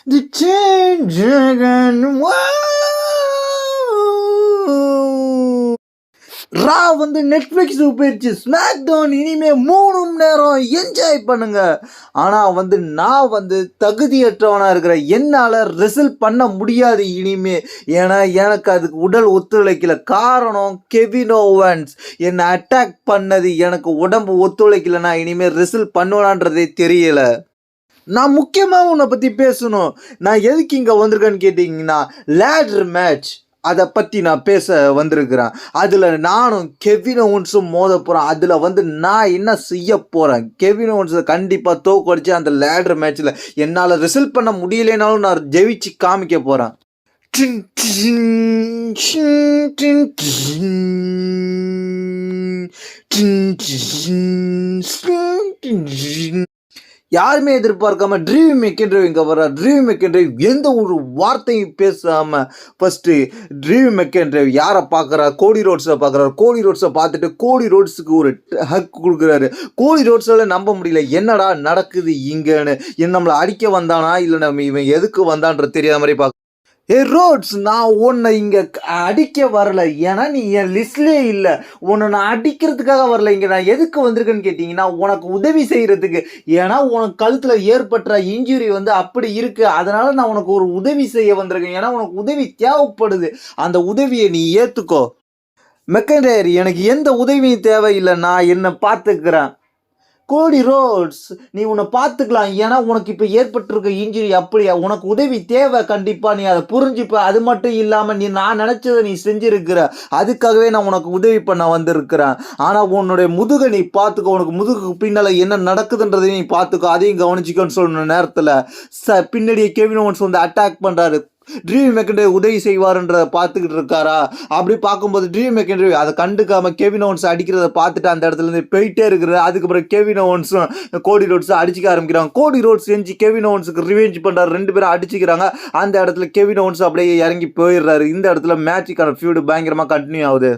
The change again. ரா வந்து நெட்ஃப்ளிக்ஸுக்கு போயிடுச்சு. Smack down இனிமே 3 மணி நேரம் என்ஜாய் பண்ணுங்க. ஆனால் வந்து நான் வந்து தகுதியற்றவனாக இருக்கிற என்னால் ரிசல்ட் பண்ண முடியாது இனிமே. ஏன்னா எனக்கு அதுக்கு உடல் ஒத்துழைக்கல. காரணம் கெவின் ஓவன்ஸ் என்னை அட்டாக் பண்ணது எனக்கு உடம்பு ஒத்துழைக்கல. நான் இனிமேல் ரிசல்ட் பண்ணுவேனான்றதே தெரியல. நான் முக்கியமாக உன்னை பற்றி பேசணும். நான் எதுக்கு இங்கே வந்திருக்கேன்னு கேட்டிங்கன்னா லேடர் மேட்ச் அதை பற்றி நான் பேச வந்திருக்கிறேன். அதில் நானும் கெவின் ஓவன்ஸும் மோத போகிறேன். அதில் வந்து நான் என்ன செய்ய போகிறேன், கெவின் ஓவன்ஸை கண்டிப்பாக தோக்கடிச்சு அந்த லேடர் மேட்ச்சில் என்னால் ரிசல்ட் பண்ண முடியலைனாலும் நான் ஜெயிச்சு காமிக்க போகிறேன். யாருமே எதிர்பார்க்காம ட்ரீவ் மெக்கென்ட்ரைவ் இங்கே வர. ட்ரீவ் மெக்கென்ட்ரைவ் எந்த ஒரு வார்த்தையும் பேசாமல் ஃபஸ்ட்டு ட்ரீவ் மெக்கென்ட்ரைவ் யாரை பார்க்குறா, கோடி ரோட்ஸை பார்க்குறாரு. கோடி ரோட்ஸை பார்த்துட்டு கோடி ரோட்ஸுக்கு ஒரு ஹக் கொடுக்குறாரு. கோடி ரோட்ஸால் நம்ப முடியல, என்னடா நடக்குது இங்கேன்னு. நம்மளை அடிக்க வந்தானா இல்லை நம்ம இவன் எதுக்கு வந்தான்ற தெரியாத மாதிரி பார்க்க. ரோட்ஸ், நான் உன்னை இங்கே அடிக்க வரல. ஏன்னா நீ என் லிஸ்ட்லேயே இல்லை. உன்னை நான் அடிக்கிறதுக்காக வரல. இங்கே நான் எதுக்கு வந்திருக்கேன்னு கேட்டிங்கன்னா உனக்கு உதவி செய்கிறதுக்கு. ஏன்னா உனக்கு கழுத்தில் ஏற்பட்ட இன்ஜுரி வந்து அப்படி இருக்குது. அதனால் நான் உனக்கு ஒரு உதவி செய்ய வந்திருக்கேன். ஏன்னா உனக்கு உதவி தேவைப்படுது. அந்த உதவியை நீ ஏற்றுக்கோ. மெக்கன்டையர், எனக்கு எந்த உதவியும் தேவையில்லை. நான் என்னை பார்த்துக்கிறேன். கோடி ரோட்ஸ், நீ உன்னை பார்த்துக்கலாம். ஏன்னா உனக்கு இப்போ ஏற்பட்டிருக்க இன்ஜுரி அப்படியா, உனக்கு உதவி தேவை. கண்டிப்பாக நீ அதை புரிஞ்சுப்ப. அது மட்டும் இல்லாமல் நான் நினச்சதை நீ செஞ்சுருக்கிற. அதுக்காகவே நான் உனக்கு உதவி பண்ண வந்திருக்கிறேன். ஆனால் உன்னுடைய முதுகை நீ பார்த்துக்கோ. உனக்கு முதுகுக்கு பின்னால் என்ன நடக்குதுன்றதையும் நீ பார்த்துக்கோ. அதையும் கவனிச்சிக்கோன்னு சொன்ன நேரத்தில் பின்னாடியே கெவின் ஓவன்ஸ் வந்து அட்டாக் பண்ணுறாரு. ட்ரீவ் மெக்கன்ட்ரைவ் உதவி செய்வாருன்றதை பார்த்துக்கிட்டு இருக்காரா? அப்படி பார்க்கும்போது ட்ரீவ் மெக்கன்ட்ரைவ் அதை கண்டுக்காம கெவின் ஓவன்ஸ் அடிக்கிறத பார்த்துட்டு அந்த இடத்துல இருந்து போயிட்டே இருக்கிறது. அதுக்கப்புறம் கெவின் ஓவன்ஸும் கோடி ரோட்ஸும் அடிச்சிக்க ஆரம்பிக்கிறாங்க. கோடி ரோட்ஸ் செஞ்சு கெவின் ஓவன்ஸுக்கு ரிவெஞ்ச் பண்ணுறாரு. 2 பேரும் அடிச்சுக்கிறாங்க. அந்த இடத்துல கெவின் ஓவன்ஸ் அப்படியே இறங்கி போயிடுறாரு. இந்த இடத்துல மேட்சுக்கான ஃபியூடு பயங்கரமாக கண்டினியூ ஆகுது.